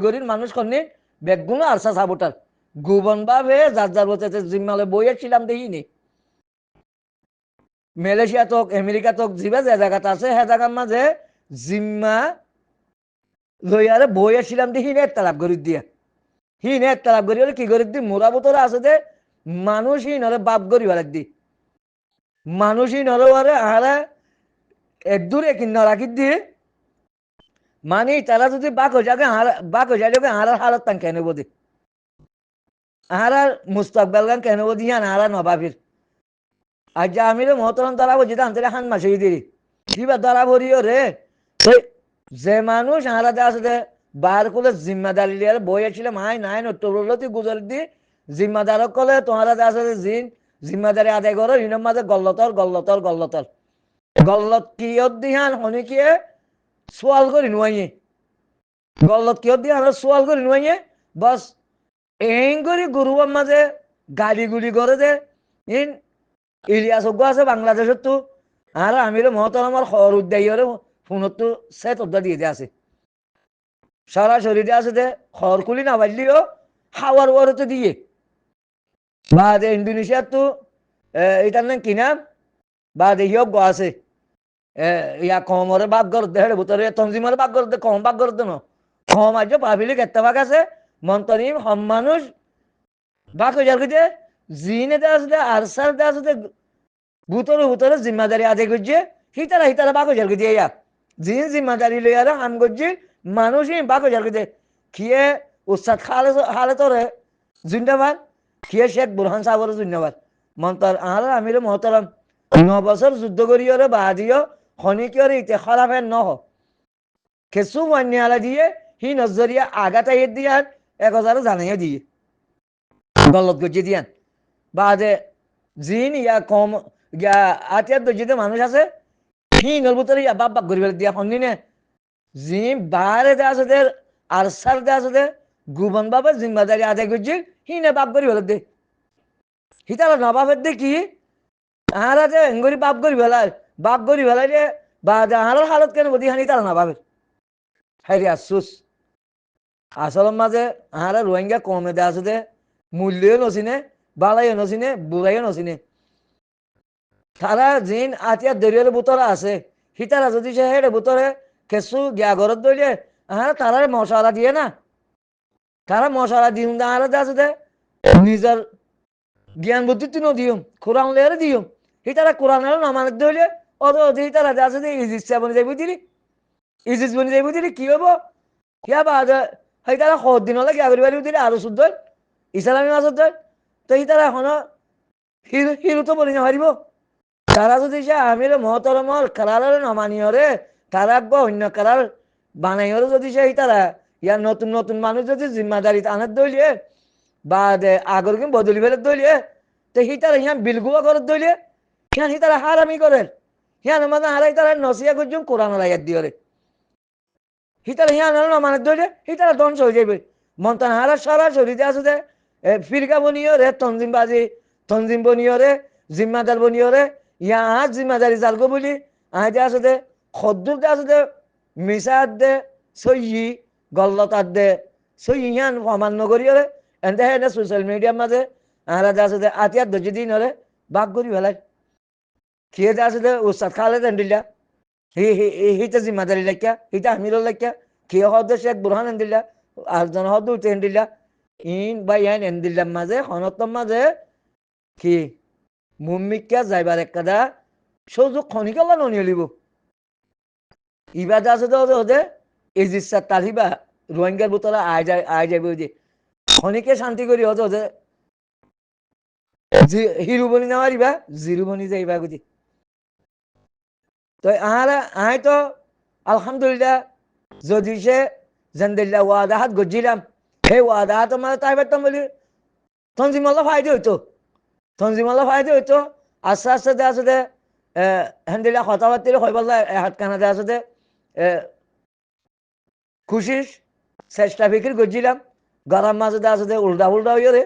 শিলগড়ির মানুষ কন্যে বেগুনো আরসা সাবোটার গুবন ভাবে যার বলতে জিম্মালে বইয়েছিলাম দেখিনি মালয়েশিয়া তক আমেরিকা তক জিবা যে জায়গাতে আছে সে জায়গার মাঝে জিম্মা লইয়ারে বইয়েছিলাম দেখিনি একটা লাভ করি দিয়া হিনে একটা লাভ করি কি করি দি মোরা বোতরে আছে যে মানুষই নরে বাপ করি বেলাক দি মানুষই নরে আহারা একদূরে কিনা রাখি দিয়ে মানে তারা যদি বাক হয়ে যাবে বাক হয়ে যাবে হারার হালত তান কেন বোধে হারার মুস্তাকবাল গান কেন বোধ ইয়ান হারা নবাবির আর যা আমি মহতরম তারা বলছি তাদের হান মাসে দিই কিবা তারা ভরিও রে যে মানুষ হারাতে আসতে বার করলে জিম্মাদারি লিয়ার বই আসলে মাই নাই নট্টবলতি গুজর দি জিম্মাদারক কলে তোমারা আসলে জিম্মাদারি আদায় করো ইনম মাঝে গল্লতর গল্লতর গল্লতর গল্লত কিয়ত দিহান হনিকিয়ে সোয়াল করি নুয়াইয়ে গল্লত কিয়ত দিহান সোয়াল করি নুয়াইয়ে বস এই করি গুরুবার মাঝে গালি গুলি করে দে ইন ইলিয়াস আছে বাংলাদেশের তো আর আমির মহতরমার খর উদ্যায়ী ফোনত সেট অব্দা দিয়ে দিয়ে আছে সারা শরীরে আছে যে খর খুলি না বাড়লিও হাওয়ার ওয়ারতে দিয়ে বা ইন্দোনেশিয়ার তো এটার নাম কি নাম বা দেহিও গ আছে ইয়া কমরে বাক গর দে হেড়ে ভিতরে তঞ্জিমরে বাক গর দে কম বাক গর দে ন কম আজ পাবিলিক এত্তেফাক আছে মন্তরিম হম মানুষ বাক হয়ে যার জিনে দে আছে আরসার দে আছে ভূতরে জিম্মাদারি আদায় করছে হিতারা বাক হয়ে যার ইয়া জিন জিম্মাদারি লইয়ারা হাম করছে মানুষই বাক হয়ে যার খিয়ে উস্তাদ খালে তোরে জিন্দাবাদ খিয়ে শেখ বুরহান সাহর জিন্দাবাদ মন্তর আর আমির মহতরম 9 বছর যুদ্ধ করিও বাদিও খনিকিয়র ইতে খরাফের নহ খেসু মান্যালা দিয়ে হি নজরিয়া আগাতাইয়ে দিয়ান 1000 জানাইয়া দিয়ে গলত গজি দিয়ান বাদে জিন ইয়া কম ইয়া আতিয়ার দজিতে মানুষ আছে হি নর ভিতরে ইয়া বাপ বাপ করিবার দিয়া খন্দিনে জিন বারে দে আছে দে আর সার দে আছে দে গুবন বাবা জিম্মাদারি আদায় করছে হি না বাপ করি দে হিতারা নবাবের দে কি আহারা যে এঙ্গরি বাপ করি বেলায় যে বা আহারার হালত কেন বদি হানি তারা নবাবের হাইরে আফসুস আসল মাঝে আহারা রোহিঙ্গা কমে দে আছে দে মূল্যও নচিনে বালাইও নচিনে বুড়াইও নচিনে তারা জিন আতিয়া দরিয়ার বুতরা আছে হিতারা যদি সে হেড়ে বুতরে কেসু গিয়া ঘরত দইলে আহারা তারা মশলা দিয়ে না তারা মশলা দিম আহারা আছে দে নিজের জ্ঞান বুদ্ধি তুই দিও কোরআন লেয়ারে দিও হিতারা কোরআনের নামানে দইলে অত হিতারা আছে যে ইজিসা বনি যাই বুঝিলি ইজিস বনি যাই বুঝিলি কি হবো ইয়া বাদ হিতারা সদ দিন হলে গিয়া করিবার দিলে আরো শুদ্ধ ইসলামী মাসত তো হিতারা এখনো হিরু তো বলি না পারিব তারা যদি সে আমির মহতরমর কারারের নমানিয়রে তারা অন্য কারার বানাইরে যদি সে তারা ইয়ার নতুন নতুন মানুষ যদি জিম্মাদারি আনার দইলিয়ে বা আগর কিন্তু বদলি ফেলে দইলিয়ে তো তারা ইয়া বিলগুয়া করে দইলিয়ে হিয়ান তারা হারামি করে হিয়ান মানে হারাই তারা নসিয়া করছুন কোরআন আয়াত দিয়ে তারা হিয়ান নমানের দইলিয়ে তারা ধ্বংস হয়ে যাবে মন্তান হারা সারা শরীরে আছে ফিরকা বনিয়রে তঞ্জিম বনিয়রে জিম্মাদার বনিয়রে ইয়া আজ জিম্মাদারি জালগো বলি আজ আছে দে খদ্দুর দে আছে দে মিসাদ দে সই গল্লতার দে সই ইয়ান অমান্য করিয়রে এনতে হেনে সোশ্যাল মিডিয়ার মাঝে আহারা দে আছে দে আতিয়ার ধৈর্য দিন হলে বাক করি ফেলাই খেয়ে দে আছে দে উস্তাদ খালে এন্ডিল্লা হিতে জিম্মাদারি লেখা হিতে আমিরর লেখা খেয়ে হদ শেখ বুরহান এন্দিল্লা আরজন হদ উঠে এন্ডিল্লা ইন বা ইয়ান এন্দিল্লার মাঝে হনতম মাঝে কি মুম্মিকা যাইবার একটা সুযোগ খনিকালা ননিয়ে ইবাদ আছে তো ওদের ইজিসার তালিবা রোহিঙ্গার বোতলে আয় যাবে ওই যে খনিকে শান্তি করি হতো ওদের হিরু বনি না মারিবা জিরু বনি যাইবা বুঝি তো আয় তো আলহামদুলিল্লাহ যদি সে জেন্দিল্লা ওয়াদাহাত গজিলাম সেই ওয়াদাহাত মানে তাই পারতাম বলি তঞ্জিমাল্লা ফায়দা হইতো আস্তে আস্তে দে আছে দে হেন্দিলা কথাবার্তা হয়ে বললা হাত কানা দে আছে দে খুশিস চেষ্টা ফিকির করছিলাম গরম মাঝে দে আছে দে উল্টা হইয় রে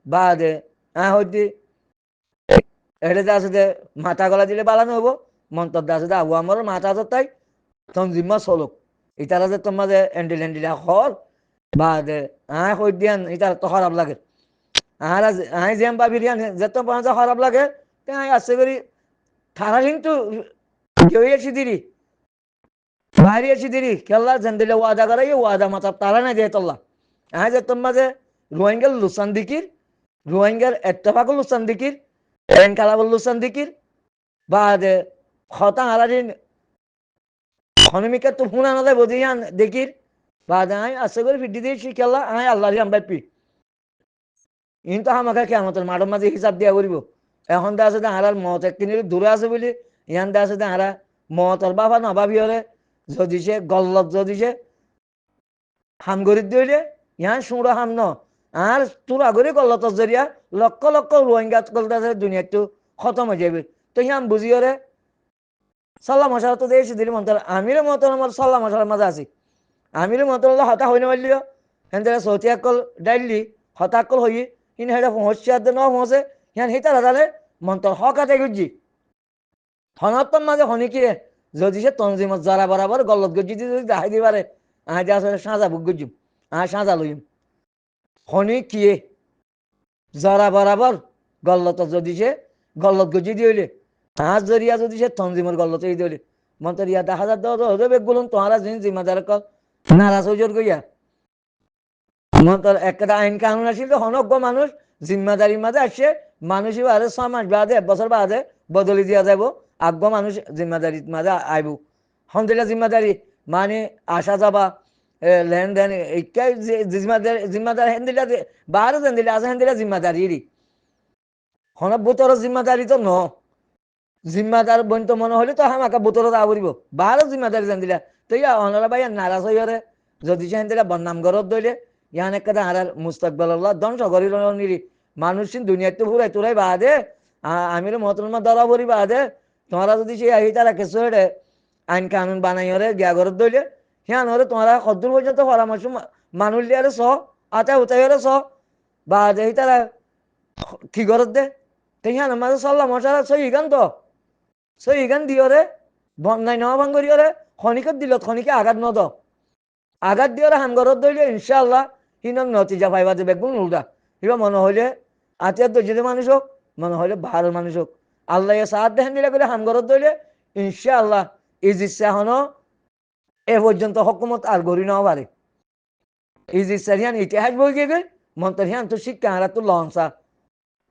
বা দে হইতে এটা দে আছে দে মাথা গলা দিলে বালানো হবো মন্তর দে আছে দে আবু আমার মাথা তো তাই তঞ্জিমা চলুক ইতারা যে তোমার যে এন্ডিলা হল বাদে আয় হই দিয়ান এটা তো খারাপ লাগে আর আয় যেম ভাবি দিয়ান যত পাঁচা খারাপ লাগে তাই আছে করি তারা কিন্তু কেউ এসে দিরি বাইরে এসে দিরি কেল্লা জেন্দিলে ওয়াদা করে ওয়াদা মাথা তারা না দিয়ে তোল্লা আয় যে তোমার যে রোহিঙ্গার লুসান দিকির রোহিঙ্গার এত্তেফাকুল লুসান দিকির এনকালাবুল লুসান দিকির বাদে খতা আলাদিন খনমিকা তো হুনা না দেয় বুঝিয়ান দেখির বাদে আয় আছে করে ফিটি দিয়েছি কেল্লা আয় আল্লাহ আমরা পি কিন্তু আমাকে কেমন মাঠের মাঝে হিসাব দিয়া করিব এখন দেখা আছে হারার মত একদিন দূরে আছে বলি ইয়ান দেখা আছে হারা মতর বাবা নবাবি হলে যদি সে গল্লত যদি সে হাম করি দিলে ইয়ান সুঁড়ো হাম ন আর তোরা করে গল্লত জরিয়া লক্ষ লক্ষ রোহিঙ্গা গলতে দুনিয়াটো খতম হয়ে যাবে তো ইয়ান বুঝি ওরে সাল্লা মশলা তো দিয়েছি দিলি মন্তর আমিরও মত আমার সাল্লা মশলার মাঝে আছি আমিরও মত হতা হই না পারলিও হেন সৌতি আকল ডাইলি হতা আকল হই ইন হেডা পৌঁছছে আর ন পৌঁছে ইয়ান হিতা রাজালে মন্তর হকাতে গুজি হনত্তম মাঝে হনিকিরে যদি সে তঞ্জিমত যারা বরাবর গলত গজি যদি দেখাই দিবারে আজ আসলে সাজা বুক গজিম সাজা লইম হনি কিয়ে যারা বরাবর গল্লত যদি সে গল্লত গজি দিলে আজ জরিয়া যদি সে তঞ্জিমর গল্লত এই দিলে মন্তর ইয়া 10,000 দেওয়া হবে বেগুলুন তোমারা জিন জিম্মাদার কল নারাজ হইজর গইয়া মন্তর একটা আইন কানুন আসিল তো হনজ্ঞ মানুষ জিম্মাদারির মাঝে আসছে মানুষই বাদে 6 মাস বাদে 1 বছর বাদে বদলি দিয়া যাব আজ্ঞ মানুষ জিম্মাদারির মাঝে আইব হন্দিলা জিম্মাদারি মানে আসা যাবা লেনদেন এইটাই জিম্মাদার জিম্মাদার হেন্দিলা বারো হেন্দিলা আছে হেন্দিলা জিম্মাদারি হন বুতর জিম্মাদারি তো ন জিম্মাদার বন্ত মনে হলে তো আমাকে বুতর আবরিব বারো জিম্মাদারি জানিলা তো ইয়া অনরা ভাই নারাজ হইরে যদি সে হেন্দিলা বদনাম গরত দইলে ইয়ান একটা হারার মুস্তাকবাল ধ্বংস করি নিরি মানুষ দুনিয়াতে ফুরাই তোরাই বাদে আমির মহতরমা ধরা পড়ি বাদে তোমরা যদি সেই আহি তারা কিছু হেঁটে আইন কানুন বানাই হরে গিয়া ঘরত দইলে হিয়ান হরে তোমরা সদ্দূর পর্যন্ত পরামর্শ মানুষ দিয়ারে স আতা উতাই হরে স বাদে তারা কি ঘরত দে তো হিয়ান মাঝে চললাম মশারা সই গান তো সই গান দিয়রে বন্যায় নেওয়া ভাঙ করিয়রে খনিকত দিল খনিকে আঘাত নদ আঘাত দিয়রে হাম ঘরত দইলে ইনশাআল্লাহ হিনক নতিজা পাইবা যে বেগুন উল্টা হিবা মনে হইলে আতিয়ার তো যদি মানুষ হোক মনে হইলে ভালো মানুষ হোক আল্লাহ সাহায্য দেখেন দিলে করে হাম ঘরত দইলে ইনশাআল্লাহ ইজিসা হন এ পর্যন্ত হকুমত আর গড়ি নেওয়া পারে ইজিসার হিয়ান ইতিহাস বই গিয়ে মন্তর হিয়ান তো শিক্ষা হারা তো লঞ্চা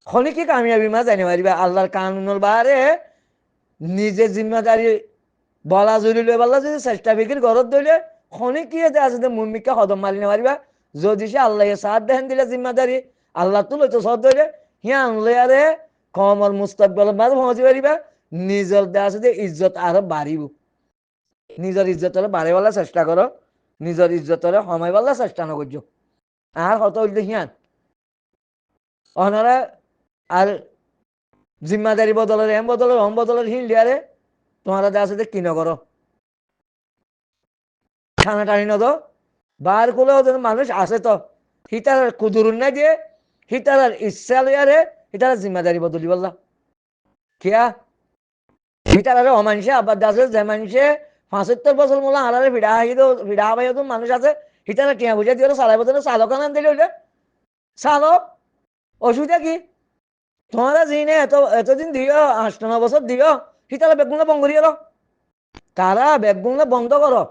খনিকে কামিয়াবি মা জানি পারিবা আল্লাহর কানুনের বারে নিজে জিম্মাদারি বলা জুড়িলে বলা যদি চেষ্টা বিক্রি ঘরত দইলে খনিকি আছে মুমিকা হদম মারি না পারিবা যদি সে আল্লাহ সাহায্য দেখেন দিলে জিম্মাদারি আল্লাহ তুলে তো সদ দইলে হিয়ান লয়ারে কমর মুস্তাকবল মাঝে পৌঁছি পারিবা নিজের দেওয়া আছে ইজ্জত আরো বাড়িব নিজের ইজ্জতরে বাড়াইবার চেষ্টা করো নিজের ইজ্জতরে কমাইবার চেষ্টা নকরছ আর হত হইলে হিয়ান অনারা আর জিম্মাদারি বদলের এম বদলের হম বদলের হিল দিয়ারে তোমারা দেওয়া আছে কি নকর খানা টানি নদ বার করলেও মানুষ আছে তো হিতার কুদুরুন না দিয়ে হিতার ইচ্ছা লইয়ারে হিতার জিম্মাদারি বদলি বললা কিয়া হিতার অমানুষে আবার দাসে যে মানুষে 75 বছর মোলা হারারে ভিড়া হাবাই মানুষ আছে হিতারা টিয়া বুঝে দিয়ে চালাই বছর চালক আনান দিলে হইলে চালক অসুবিধা কি তোমরা যিনি এতদিন দিও 8-9 বছর দিও হিতারা বেগুনা বন্ধ করিয়ে তারা বেগুনা বন্ধ করো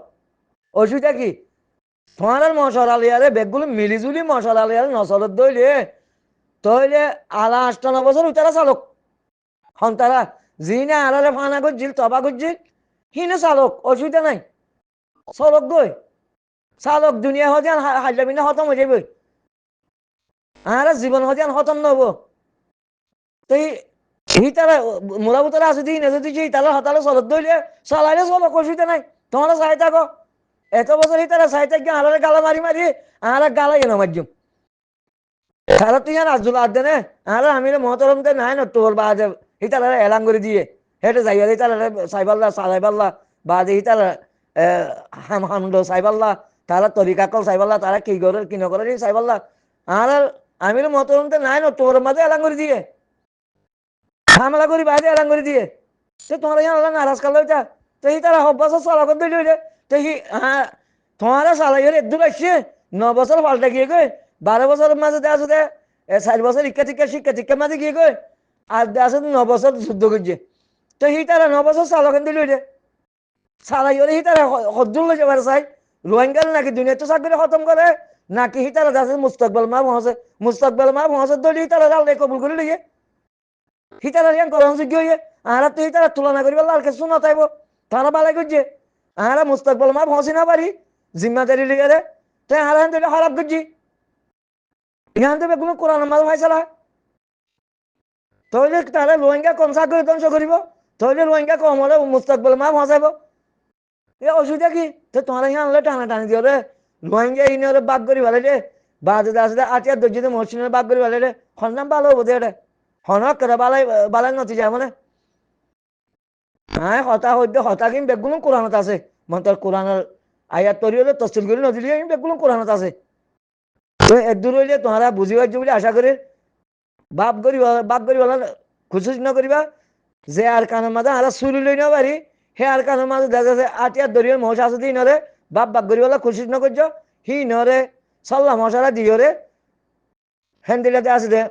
অসুবিধা কি তোমার মশলা লিয়ারে বেগগুলো মিলিজুলি মশলা লিয়ারে নসলত দইলে তইলে আলা 8-9 বছর উতারা চালক হন তারা যিনি আলারে ফানা করছিল তবা করছিল হিনে চালক অসুবিধা নাই চলক গই চালক দুনিয়া হজান হাইলা বিনা খতম হয়ে যাবে আর জীবন হজান খতম নহব তুই হি তারা মোরাবুতারা আছে দিই না যদি তারা হতালে চলত দইলে চালাইলে চলক অসুবিধা নাই তোমরা চাই থাকো এত বছর তারা চাই থাকি আলারে গালা মারি মারি আর গালা এনে মারজুম তারা তুই আর আজুল আর দেনে আর আমি মহতরম দে নাই না তোর বা হিতারা এলান করে দিয়ে হেঁটে যাই হিতারা সাইবাল্লা সালাইবাল্লা বা হিতারা হামহামদ সাইবাল্লা তারা তরিকাকল সাইবাল্লা তারা কি করে কি নকরে সাইবাল্লা আর আমি মহতরম দে নাই না তোর মাঝে এলান করে দিয়ে হামলা করি বাদে এলান করে দিয়ে তো তোমার ইয়ান নারাজ কাল ওইটা তো তারা হব্বাস চলা করে দিলে তো তোমারা চালাই হলে একদূর আসছে বছর পাল্টা গিয়ে গই 12 বছরের মাঝে দেওয়া আছে 4 বছর শিক্ষা মাঝে গিয়ে গই আর দেওয়া আছে 9 বছর যুদ্ধ করছে তো হি তারা 9 বছর চালকেন দিল রে সারাই ওরে হি তারা হদ্দুল লইতে পারে চাই রোহিঙ্গাল নাকি দুনিয়া তো চাকরি খতম করে নাকি হি তারা আছে মুস্তাকবেল মা পৌঁছে দলি হি তারা জাল কবুল করে লিয়ে হি তারা রিয়ান করার যোগ্য হইয়ে আহারা তো হি তারা তুলনা করিবে লাল কিছু নতাইব তারা বালাই করছে আহারা মুস্তাকবেল মা পৌঁছে না পারি জিম্মাদারি লিগে রে তো আহারা দিলে খারাপ করছি ইহান তো বেগুলো কোরআন মাল ফাইসালা তাহলে তাহলে রোহিঙ্গা কম চাকরি ধ্বংস করিব তাহলে রোহিঙ্গা কম হলে মুস্তাকবেল মা পৌঁছাইব এ অসুবিধা কি তো তোমার ইহান আনলে টানা টানি দিও রে রোহিঙ্গা ইনে বাদ করি ভালো রে বাজে আসলে আটিয়া দর্জিতে মহসিনের বাদ করি ভালো রে হন্নাম ভালো হবো দে হনক করে বালাই বালাই নতি যায় মানে হ্যাঁ হতা কিন্তু বেগুলো কোরআনত আছে মন্তর কোরআনের আয়াত তৈরি হলে তসিল করে নদী কিন্তু বেগুলো কোরআনত আছে তো এদূর হইলে তোমরা বুঝি পারছো বলে আশা করি বাপ করি বলা খুশি নকরিবা যে আর কানের মাঝে আরা চুরি লই না পারি হে আর কানের মাঝে দেখা যাচ্ছে আটিয়ার দরিয়ার মহস আছে দিই নরে বাপ করি বলা খুশি নকরছ হি নরে সাল্লা মশারা দিও রে হ্যান্দিলাতে আছে দে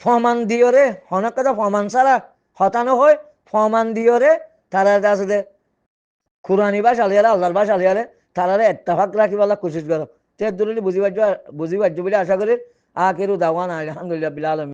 ফমান দিও রে হনক কথা ফমান ছাড়া হতানো হয় ফমান দিও রে তারা আছে দে কুরআনি বা শালিয়ারে আল্লাহর বা শালিয়ারে তারারে ইত্তেফাক রাখি বলা কোশিশ করো তে দূরে বুঝি পারছো বলে আশা করি আখিরু দাওয়ানা আলহামদুলিল্লাহ বিল আলামিন।